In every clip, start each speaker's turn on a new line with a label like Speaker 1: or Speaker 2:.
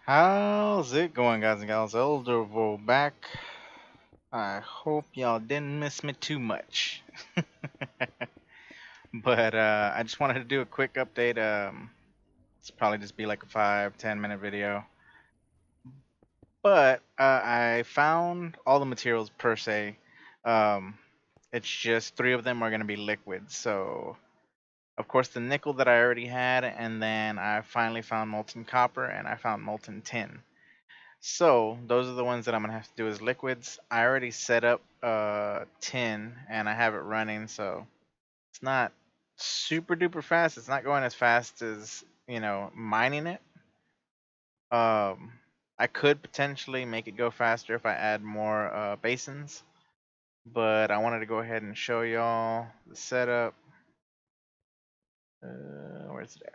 Speaker 1: How's it going, guys and gals? Elderofwoe back. I hope y'all didn't miss me too much. But I just wanted to do a quick update. It's probably just be like a 5-10 minute video. But I found all the materials per se. Um, it's just 3 of them are going to be liquid. So, of course, the nickel that I already had, and then I finally found molten copper and I found molten tin. So those are the ones that I'm gonna have to do as liquids. I already set up tin and I have it running, so it's not super duper fast. It's not going as fast as mining it. Um, I could potentially make it go faster if I add more basins, but I wanted to go ahead and show y'all the setup. Where's it at?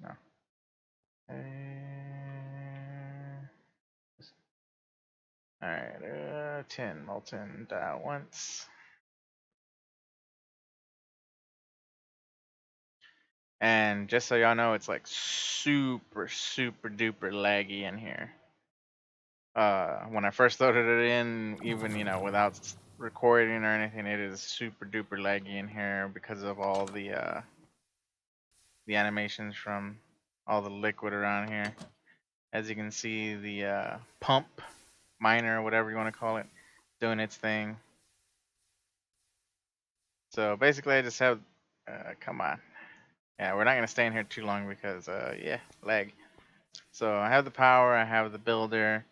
Speaker 1: No. Uh, all right, tin molten dial once. And just so y'all know, it's like super, super duper laggy in here. When I first loaded it in, even without recording or anything, it is super duper laggy in here because of all the animations from all the liquid around here. As you can see, the pump miner, whatever you want to call it, doing its thing. So basically, I just have, come on, yeah, we're not gonna stay in here too long because yeah, lag. So I have the power, I have the builder,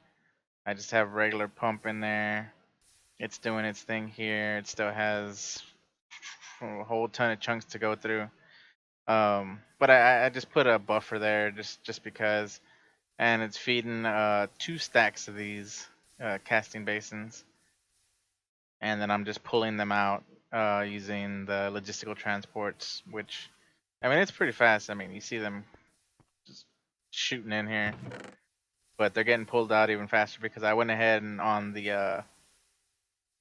Speaker 1: I just have regular pump in there. It's doing its thing here. It still has a whole ton of chunks to go through. But I just put a buffer there just because, and it's feeding 2 stacks of these casting basins, and then I'm just pulling them out using the logistical transports, which I mean it's pretty fast. I mean you see them just shooting in here, but they're getting pulled out even faster because I went ahead and on the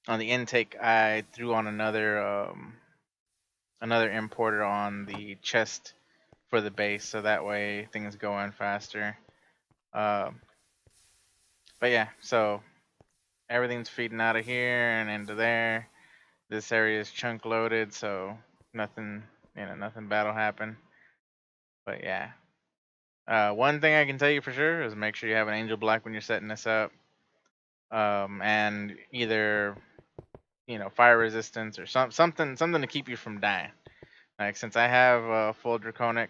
Speaker 1: intake I threw on another importer on the chest for the base, so that way things go in faster. Um, but yeah, so everything's feeding out of here and into there. This area is chunk loaded, so nothing nothing bad will happen. But yeah, one thing I can tell you for sure is make sure you have an angel block when you're setting this up, and either fire resistance or something to keep you from dying. Like since I have full draconic,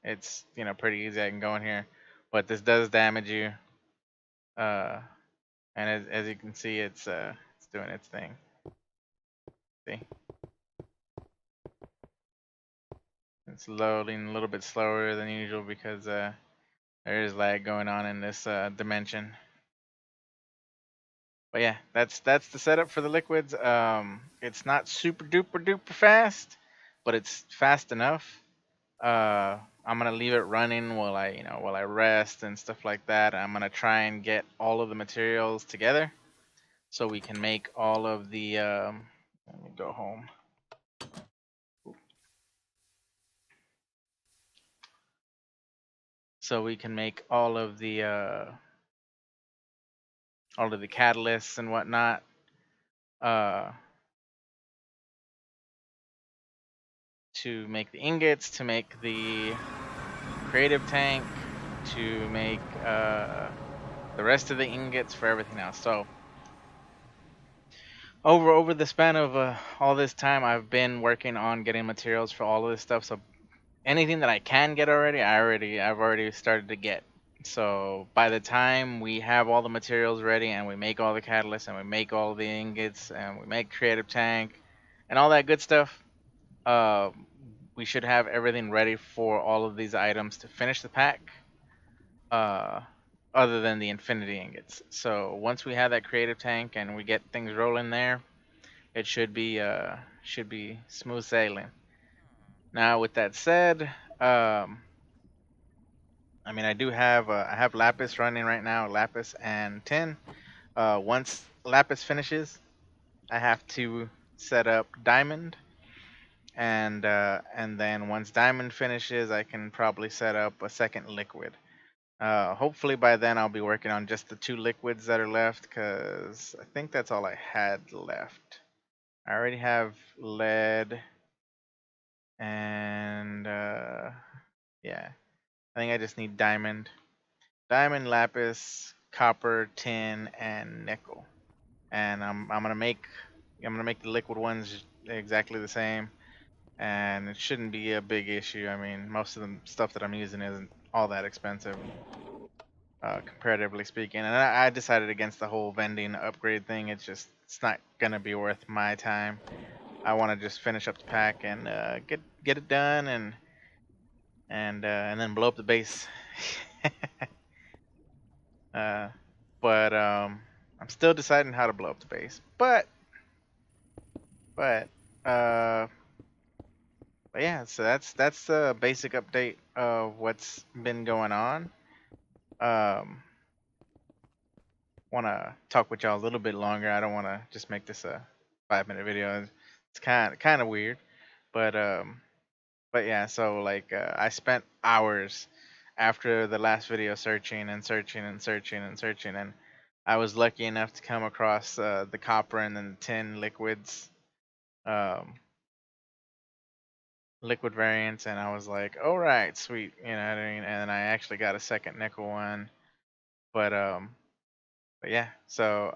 Speaker 1: it's pretty easy. I can go in here, but this does damage you. Uh, and as you can see, it's doing its thing. See, it's loading a little bit slower than usual because there is lag going on in this dimension. But yeah, that's the setup for the liquids. It's not super duper duper fast, but it's fast enough. I'm gonna leave it running while I rest and stuff like that. I'm gonna try and get all of the materials together so we can make all of the. Let me go home. So we can make all of the catalysts and whatnot. Uh, to make the ingots, to make the creative tank, to make the rest of the ingots for everything else. So over the span of all this time, I've been working on getting materials for all of this stuff. So anything that I can get already, I've already started to get. So by the time we have all the materials ready and we make all the catalysts and we make all the ingots and we make creative tank and all that good stuff, uh, we should have everything ready for all of these items to finish the pack. Uh, other than the infinity ingots. So once we have that creative tank and we get things rolling there, it should be smooth sailing. Now, with that said, I mean I have lapis running right now, lapis and tin. Once lapis finishes, I have to set up diamond, and then once diamond finishes, I can probably set up a second liquid. Hopefully by then I'll be working on just the two liquids that are left, because I think that's all I had left. I already have lead and yeah, I think I just need diamond, lapis, copper, tin, and nickel. And I'm gonna make the liquid ones exactly the same, and it shouldn't be a big issue. I mean, most of the stuff that I'm using isn't all that expensive, comparatively speaking. And I decided against the whole vending upgrade thing. It's not gonna be worth my time. I want to just finish up the pack and get it done and then blow up the base. uh, but I'm still deciding how to blow up the base. But uh, but yeah, so that's the basic update of what's been going on. Um, want to talk with y'all a little bit longer. I don't want to just make this a 5 minute video. It's kind of weird, but but yeah. So like I spent hours after the last video searching and searching and searching and searching, and I was lucky enough to come across the copper and then the tin liquids, um, liquid variants, and I was like, all right, sweet, you know what I mean. And I actually got a second nickel one, but but yeah, so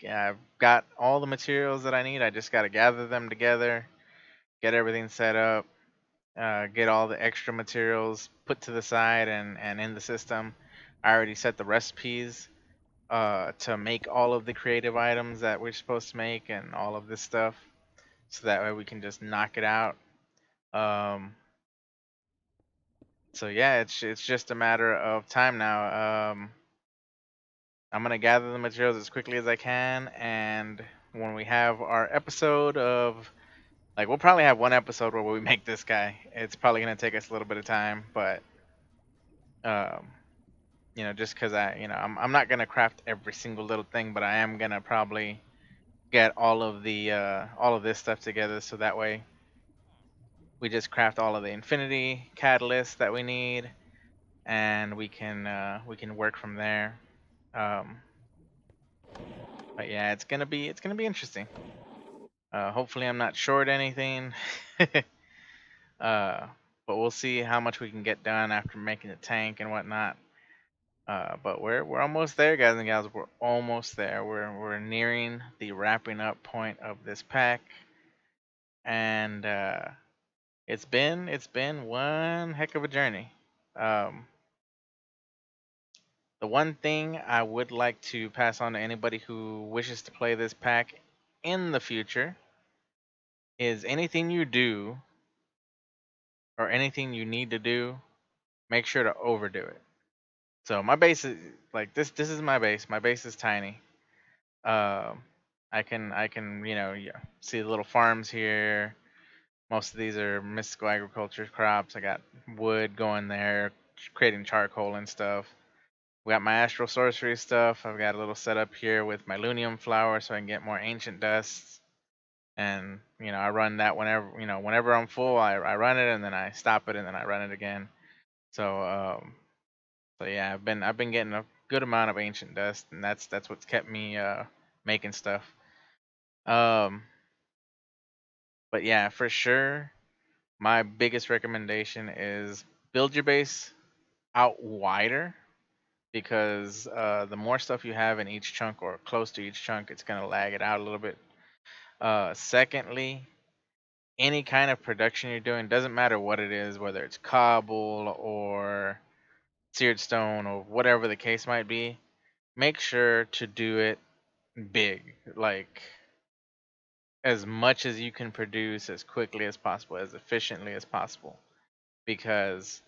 Speaker 1: yeah, I've got all the materials that I need. I just got to gather them together, get everything set up, get all the extra materials put to the side and in the system. I already set the recipes to make all of the creative items that we're supposed to make and all of this stuff, so that way we can just knock it out. Um, so yeah, it's just a matter of time now. I'm gonna gather the materials as quickly as I can, and when we have our episode of, like, we'll probably have one episode where we make this guy. It's probably gonna take us a little bit of time, but um, just because I'm not gonna craft every single little thing, but I am gonna probably get all of this stuff together, so that way we just craft all of the infinity catalysts that we need, and we can work from there. Um, but yeah, it's gonna be interesting. Hopefully, I'm not short anything. uh, but we'll see how much we can get done after making the tank and whatnot. But we're almost there, guys and gals. We're almost there. We're nearing the wrapping up point of this pack, and it's been one heck of a journey. Um, the one thing I would like to pass on to anybody who wishes to play this pack in the future is anything you do or anything you need to do, make sure to overdo it. So my base is like this. This is my base. My base is tiny. Um, I can yeah, see the little farms here. Most of these are mystical agriculture crops. I got wood going there, creating charcoal and stuff. We got my astral sorcery stuff. I've got a little setup here with my lunium flower so I can get more ancient dusts. And I run that whenever I'm full, I run it and then I stop it and then I run it again. So so yeah, I've been getting a good amount of ancient dust, and that's what's kept me making stuff. Um, but yeah, for sure, my biggest recommendation is build your base out wider, because the more stuff you have in each chunk or close to each chunk, it's gonna lag it out a little bit. Secondly, any kind of production you're doing, doesn't matter what it is, whether it's cobble or seared stone or whatever the case might be, make sure to do it big, like as much as you can produce as quickly as possible, as efficiently as possible, because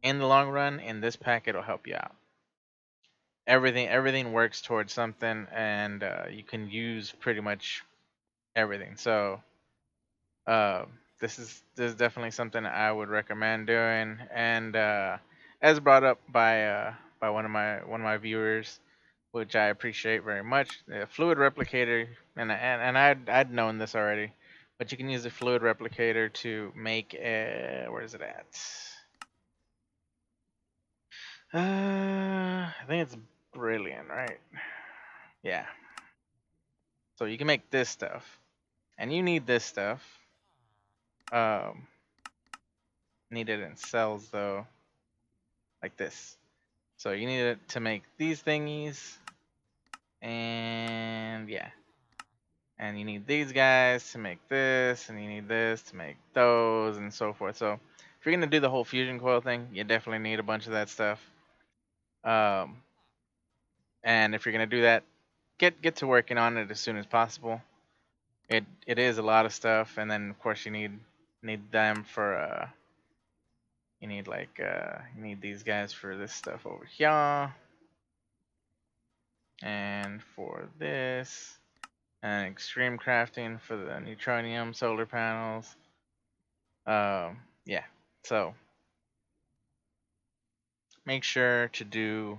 Speaker 1: in the long run, in this pack, it'll help you out. Everything works towards something, and you can use pretty much everything. So uh, this is definitely something I would recommend doing. And as brought up by one of my viewers, which I appreciate very much, the fluid replicator, and I'd known this already, But you can use the fluid replicator to make a, where is it at? I think it's brilliant, right? Yeah. So you can make this stuff, and you need this stuff. Need it in cells though, like this. So you need it to make these thingies, and yeah. And you need these guys to make this, and you need this to make those, and so forth. So if you're gonna do the whole fusion coil thing, you definitely need a bunch of that stuff. And if you're gonna do that, get to working on it as soon as possible. It is a lot of stuff, and then of course you need them for you need like you need these guys for this stuff over here, and for this, and extreme crafting for the neutronium solar panels. Yeah, so make sure to do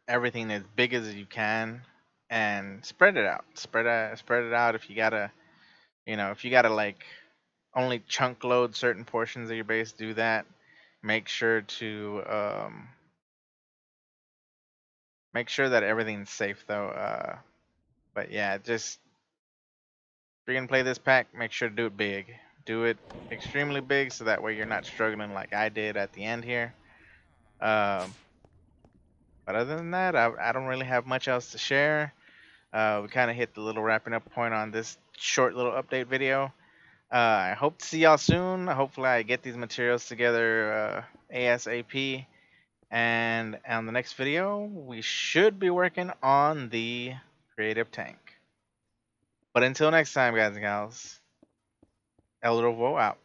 Speaker 1: everything as big as you can, and spread it out. Spread it out. If you gotta, if you gotta like only chunk load certain portions of your base, do that. Make sure to make sure that everything's safe though. But yeah, just if you're gonna play this pack, make sure to do it big. Do it extremely big so that way you're not struggling like I did at the end here. But other than that, I don't really have much else to share. We kind of hit the little wrapping up point on this short little update video. I hope to see y'all soon. Hopefully, I get these materials together ASAP. And on the next video, we should be working on the creative tank. But until next time, guys and gals, Elderofwoe out.